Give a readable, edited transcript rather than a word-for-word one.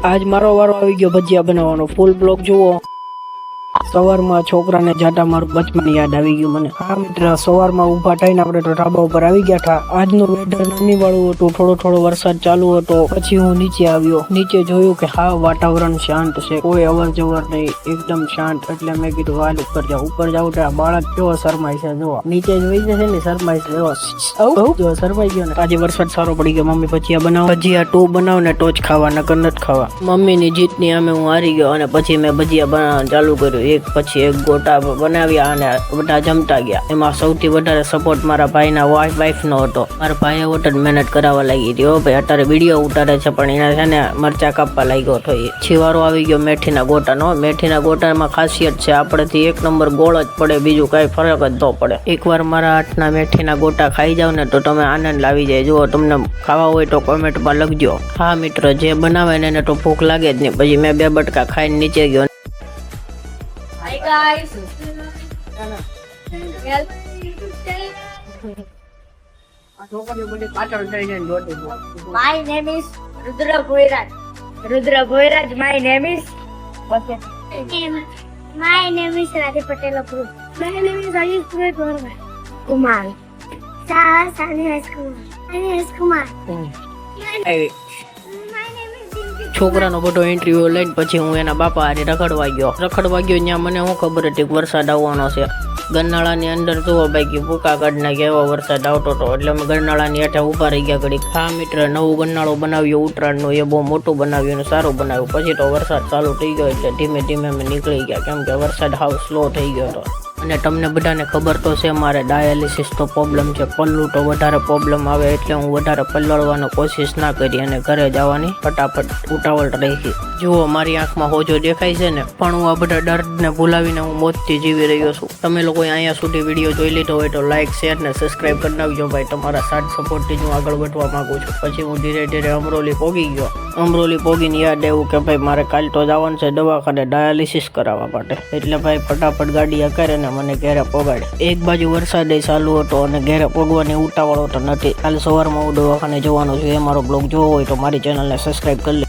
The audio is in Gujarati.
આજ મારો વારો આવી ગયો ભજીયા બનાવવાનો. ફૂલ બ્લોગ જુઓ. સવારમાં છોકરાને જાતા મારું બચપન યાદ આવી ગયું મને. હા મિત્ર, સવારમાં ઊભા થઈને આપણે તો ઢાબા ઉપર આવી ગયા હતા. આજનું વેધર નાની વાળું હતું, થોડો વરસાદ ચાલુ હતો. પછી હું નીચે આવ્યો. નીચે જોયું કે હા વાતાવરણ શાંત છે, કોઈ અવર જવર નહીં, એકદમ શાંત. એટલે મેં કીધું હાલ ઉપર જાઉં. ઉપર જાઉં તો બાળક કેવો શરમાય છે જોવા. નીચે જોઈ જશે ને શરમાય છે જો શરમાઈ ગયો ને. આજે વરસાદ સારો પડી ગયો. મમ્મી ભજીયા બનાવ, ભજીયા તું બનાવ ને તો જ ખાવા, નકર નથી ખાવા. મમ્મીની જીતની અમે હું હારી ગયો અને પછી મેં ભજીયા બનાવવાનું ચાલુ કર્યું. એક પછી એક ગોટા બનાવ્યા અને બધા જમતા ગયા. એમાં સૌથી વધારે સપોર્ટ મારા ભાઈના વાઇફ નો હતો. મારા ભાઈએ હોટ જ મહેનત કરાવવા લાગી હતી. ભાઈ અત્યારે વિડીયો ઉતારે છે પણ એને છે ને મરચા કાપવા લાગ્યો હતો. છીવારો આવી ગયો મેથીના ગોટાનો. મેથીના ગોટામાં ખાસિયત છે આપણેથી એક નંબર ગોળ જ પડે, બીજું કઈ ફરક જ ન પડે. એકવાર મારા હાથના મેથીના ગોટા ખાઈ જાવ ને તો તમે આનંદ લાવી જાય. જુઓ, તમને ખાવા હોય તો કોમેન્ટમાં લખજો. હા મિત્ર, જે બનાવે ને એને તો ભૂખ લાગે જ નહીં. પછી મેં 2 બટકા ખાઈને નીચે ગયો. Hi guys. My name is Rudra Boyraj. Rudra Boyraj, my name is. My name is Radhi Patel Apur. My name is Ayush Kumar. Sani Kumar. My name is છોકરાનો બધો ઇન્ટરવ્યુ લઈને પછી હું એના બાપા હારે રખડવા ગયો. ત્યાં મને શું ખબર હતી કે વરસાદ આવવાનો છે. ગરનાળાની અંદર જુઓ ભાઈ કે ભૂકા કાઢના કે એવો વરસાદ આવતો હતો. એટલે અમે ગરનાળાની હેઠે ઊભા રહી ગયા ઘડી. હા મિત્ર, નવું ગરનાળો બનાવ્યું ઉત્તરાયણનું, એ બહુ મોટું બનાવ્યું અને સારું બનાવ્યું. પછી તો વરસાદ ચાલુ થઈ ગયો એટલે ધીમે અમે નીકળી ગયા, કેમ કે વરસાદ હાવ સ્લો થઈ ગયો હતો. અને તમને બધાને ખબર તો છે મારે ડાયાલિસિસ તો પ્રોબ્લેમ છે, પલ્લું તો વધારે પ્રોબ્લેમ આવે એટલે હું વધારે પલ્લળવાનો કોશિશ ના કરી અને ઘરે જવાની ફટાફટ ઉતાવળ રાખી. જુઓ, મારી આંખમાં હોજો દેખાય છે ને, પણ હું આ બધા દર્દને ભૂલાવીને હું મોજથી જીવી રહ્યો છું. તમે લોકો અહીંયા સુધી વિડીયો જોઈ લીધો હોય તો લાઇક, શેર ને સબસ્ક્રાઈબ કરી નાખજો ભાઈ. તમારા સાથ સપોર્ટથી હું આગળ વધવા માંગુ છું. પછી હું ધીરે અમરોલી પહોંચી ગયો. અમરોલી પહોંચીને યાદ આવ્યું કે ભાઈ મારે કાલ તો જવાનું છે દવાખાને ડાયાલિસિસ કરાવવા માટે. એટલે ભાઈ ફટાફટ ગાડી હકારે ને મને ઘેરે પહોંચાડે. એક બાજુ વરસાદ ચાલુ હતો અને ઘેરે પહોંચવાની ઉતાવળ તો નથી. કાલે સવારમાં હું દવાખાને જવાનો છું. એ મારો બ્લોગ જોવો હોય તો મારી ચેનલને સબસ્ક્રાઈબ કરી લે.